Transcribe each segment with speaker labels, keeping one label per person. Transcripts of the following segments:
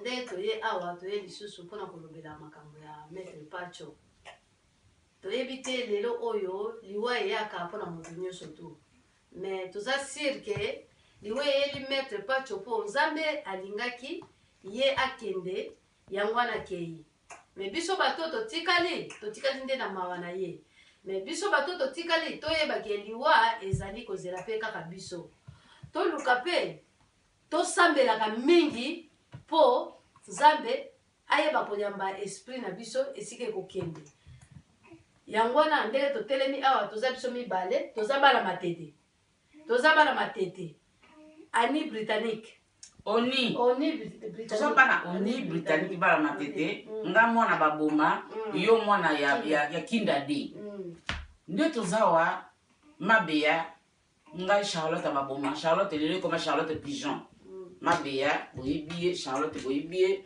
Speaker 1: nde toye awa toye lisusu mpona kolobela makambo ya Maître Pacho. Toyebi te lelo oyo liwa eyaka mpona moto nyonso tu. Mais toza sire ke liwa eyeli Maître Pacho mpo Nzambe alingaki ye akende yango wana kei. Mais biso bato totikali nde na mawa na ye. Mais biso bato totikali toyeba ke liwa ezali kozela pe kaka biso. Toluka pe tosambelaka mingi po Nzambe ayeba konyamba esprit na biso esike kokende. Yango wana ndenge totelemi awa toza biso mibale, toza bana matete. Toza bana matete. Ani britannique.
Speaker 2: Oni
Speaker 1: britannique.
Speaker 2: Toza bana oni britannique bana matete. Nga mwana baboma, yo mwana ya kinda de. Nde tozawa mabeya nga Charlotte baboma. Charlotte lele comme Charlotte Pigeon. Mabeya boyibie Charlotte boyibie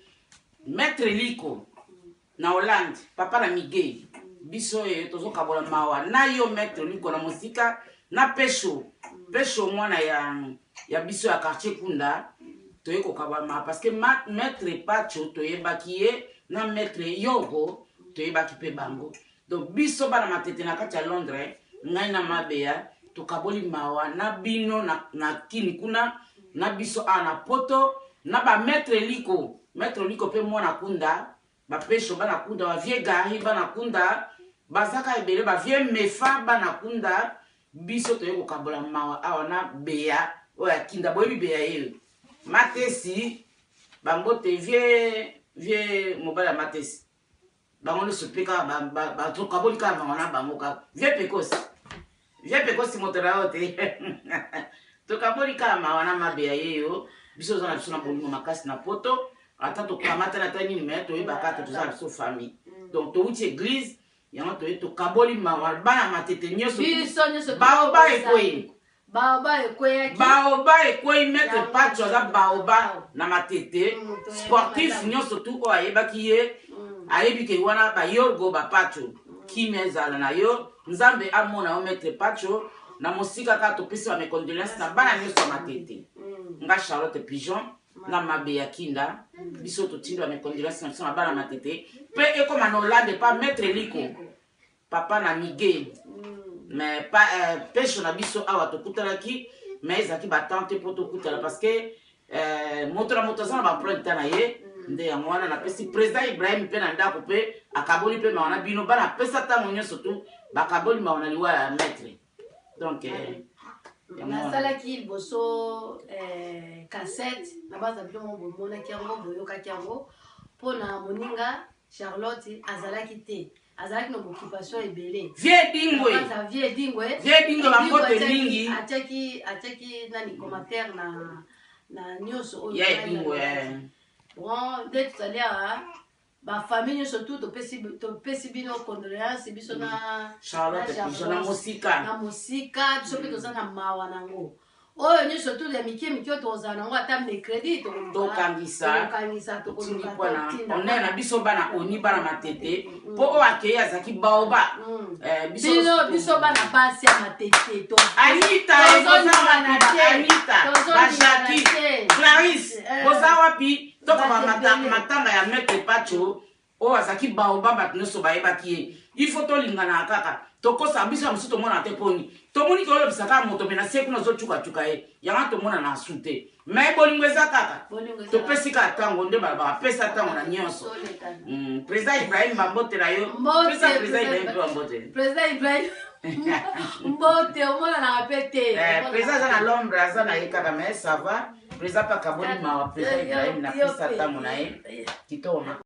Speaker 2: Maître Liko na Hollande papa na Miguel biso tozo kabola mawa na yo Maître Liko na musika na pesho mwana ya biso ya quartier Kunda toye ko kabama parce que Maître Pacho toye bakiye na Maître Yogo toye bakipe bango donc biso bana matete na kati ya Londres ngai na mabeya to kaboli mawa na bino na kini kuna na biso ana poto na ba Maître Liko pe mwana Kunda ba pesho bana Kunda ba vie gari bana Kunda bazaka ebele ba vie mefa bana Kunda biso toye ko kabola mawa awa na beya oya kinda boyebi beya yele matesi bango te vie mobala matesi bango le sopeka ba to kaboli ka na bango ka vie pekosi motora ote to kaboli ka wana mabeya yeyo biso zana biso na bolimo makasi na poto ata to kamata na tani mais to yeba to za biso famille donc to uti église yango to kaboli wana bana matete nyoso baoba ekoyi Maître Pacho za baoba na matete sportif nyoso tu o ayeba ki ye ayebi ke wana ba yorgo ba Pacho kimezala na yo Nzambe amona o Maître Pacho na musika ka to pesa me condoléances na bana nyoso matete nga Charlotte Pigeon na mabeya kinda biso to tindo me condoléances na bana matete pe ekoma na Hollande pa Maître Liko papa na Miguel mais pas pesho na biso awa to kutalaki mais ezaki batante po to kutala parce que moto sana ba prendre na ye nde ya mwana na pesi président Ibrahim pe na ndako pe akaboli pe mawana bino bana pesa ta monyo surtout bakaboli mawana liwa ya Maître donc
Speaker 1: na sala ki boso cassette na baza bilo mo mona kiango boyoka kiango pona moninga Charlotte azalaki te azalaki no occupation ebele
Speaker 2: vie dingwe bakote mingi
Speaker 1: ataki nani commentaire na nyoso oyo
Speaker 2: ya dingwe
Speaker 1: bon dès tout à l'heure ba famille surtout to pesi bino condoléances biso na
Speaker 2: Charlotte Pigeon na
Speaker 1: musika biso pe tozana mawa nango oyo ni surtout ya miki to zana ngo ata mercredi
Speaker 2: to kangisa to kona on na biso bana oni bana matete po o akeya zaki baoba
Speaker 1: biso bana basi ya matete to
Speaker 2: Anita Bajaki Clarisse Bozawapi to kama matanga ya Maître Pacho o azaki baoba batnoso baeba ki il faut to lingana kaka to kosa biso msuto mona te poni to moni ko lo bisaka moto mena seku na zo chuka e yanga to mona na sute mais bolingweza kaka to pesika tango nde ba pesa tango na nyonso président Ibrahim Mbote la yo
Speaker 1: président Ibrahim Mbote o mona na répéter
Speaker 2: président za na Londres za na yekaka mais ça va président pa kaboli ma président Ibrahim na pesa tango na e kitoma